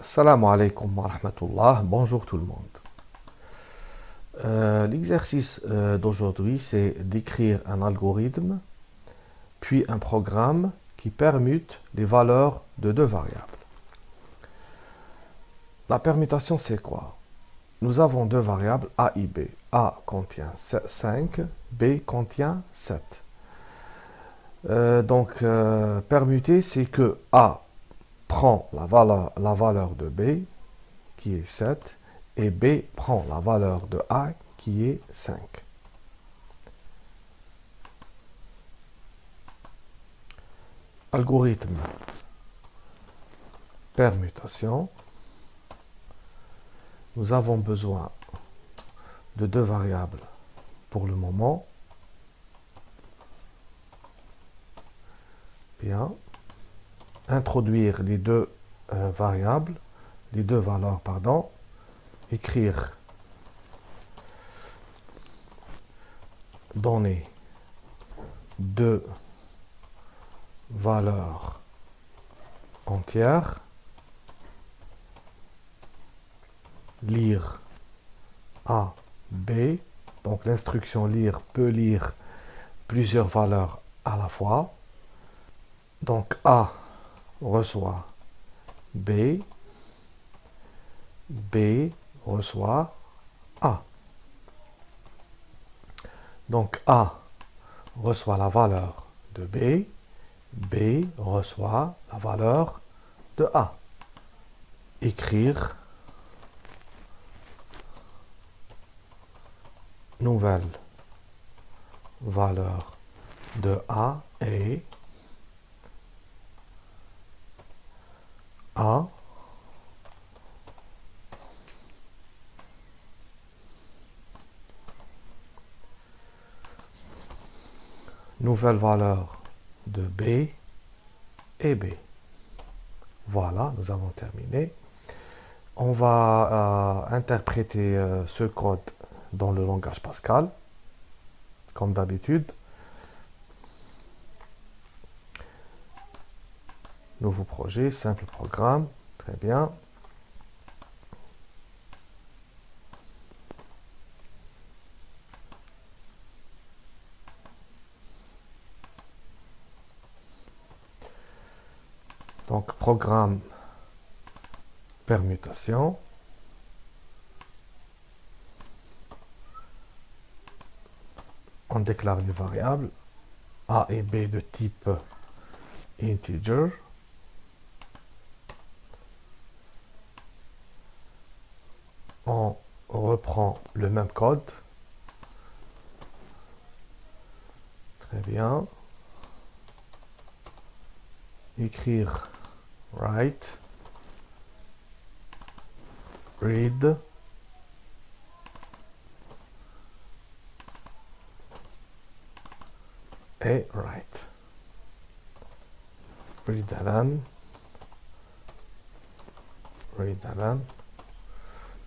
Assalamu alaikum wa rahmatullah, bonjour tout le monde. L'exercice d'aujourd'hui, c'est d'écrire un algorithme, puis un programme qui permute les valeurs de deux variables. La permutation, c'est quoi? Nous avons deux variables A et B. A contient 5, B contient 7. Permuter, c'est que A prend la valeur de B, qui est 7, et B prend la valeur de A, qui est 5. Algorithme permutation. Nous avons besoin de deux variables pour le moment. Bien. Introduire les deux variables, les deux valeurs, pardon. Écrire donner deux valeurs entières, lire A, B. Donc l'instruction lire peut lire plusieurs valeurs à la fois. Donc A reçoit B, B reçoit A. Donc A reçoit la valeur de B, B reçoit la valeur de A. Écrire nouvelle valeur de A et A nouvelle valeur de B et B. Voilà, nous avons terminé. On va interpréter ce code dans le langage Pascal, comme d'habitude. Nouveau projet, simple programme, très bien. Donc, programme permutation. On déclare une variable A et B de type integer. On reprend le même code. Très bien. Écrire write, read, et write. Read run,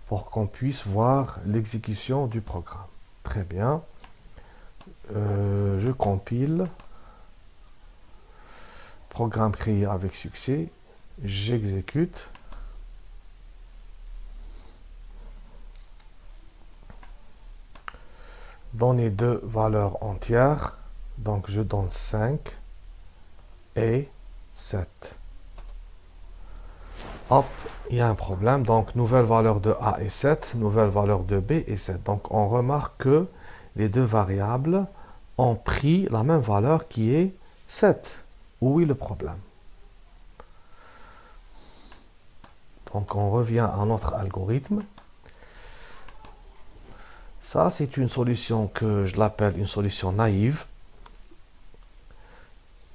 pour qu'on puisse voir l'exécution du programme. Très bien. Je compile. Programme créé avec succès. J'exécute. Donner deux valeurs entières. Donc je donne 5 et 7. Hop, il y a un problème. Donc nouvelle valeur de A est 7, nouvelle valeur de B est 7. Donc on remarque que les deux variables ont pris la même valeur qui est 7. Où est le problème? Donc on revient à notre algorithme. Ça, c'est une solution que je l'appelle une solution naïve.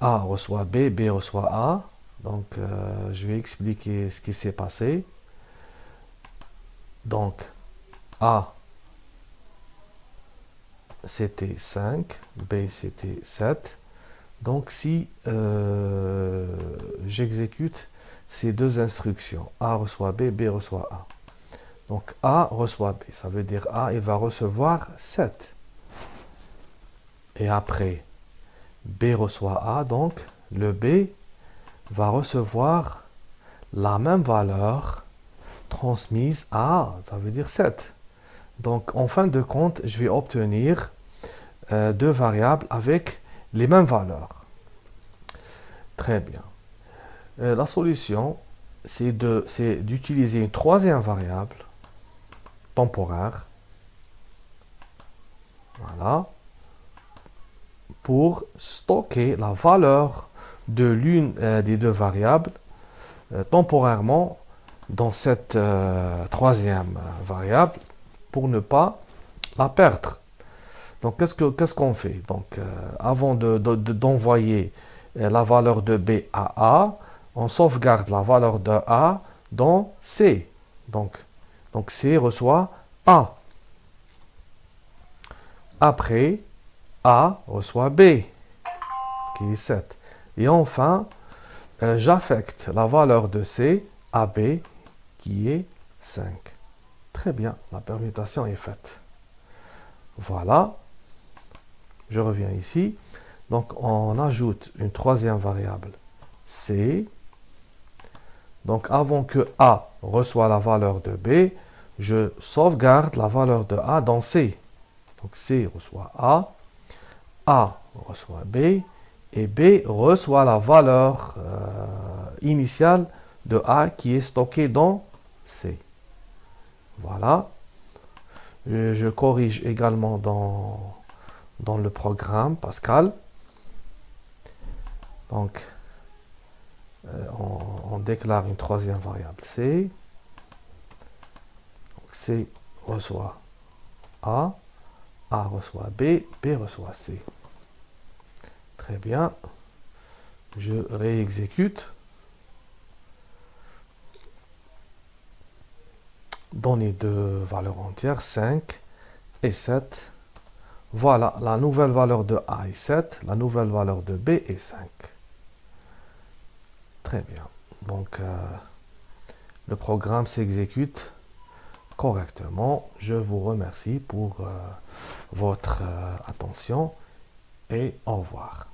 A reçoit B, B reçoit A. Donc, je vais expliquer ce qui s'est passé. Donc, A, c'était 5, B, c'était 7. Donc, si j'exécute ces deux instructions, A reçoit B, B reçoit A. Donc, A reçoit B. Ça veut dire A, il va recevoir 7. Et après, B reçoit A, donc le B va recevoir la même valeur transmise à, ça veut dire 7. Donc, en fin de compte, je vais obtenir deux variables avec les mêmes valeurs. Très bien. La solution, c'est d'utiliser une troisième variable temporaire. Voilà. Pour stocker la valeur de l'une des deux variables temporairement dans cette troisième variable pour ne pas la perdre. Donc, qu'est-ce qu'on fait? Donc, avant d'envoyer la valeur de B à A, on sauvegarde la valeur de A dans C. Donc C reçoit A. Après, A reçoit B, qui est 7. Et enfin, j'affecte la valeur de C à B, qui est 5. Très bien, la permutation est faite. Voilà. Je reviens ici. Donc, on ajoute une troisième variable C. Donc, avant que A reçoive la valeur de B, je sauvegarde la valeur de A dans C. Donc, C reçoit A reçoit B, et B reçoit la valeur initiale de A qui est stockée dans C. Voilà. Je corrige également dans le programme Pascal. Donc, on déclare une troisième variable C. Donc, C reçoit A reçoit B, B reçoit C. Très bien. Je réexécute. Donner deux valeurs entières, 5 et 7. Voilà, la nouvelle valeur de A est 7, la nouvelle valeur de B est 5. Très bien. Donc, le programme s'exécute correctement. Je vous remercie pour votre attention et au revoir.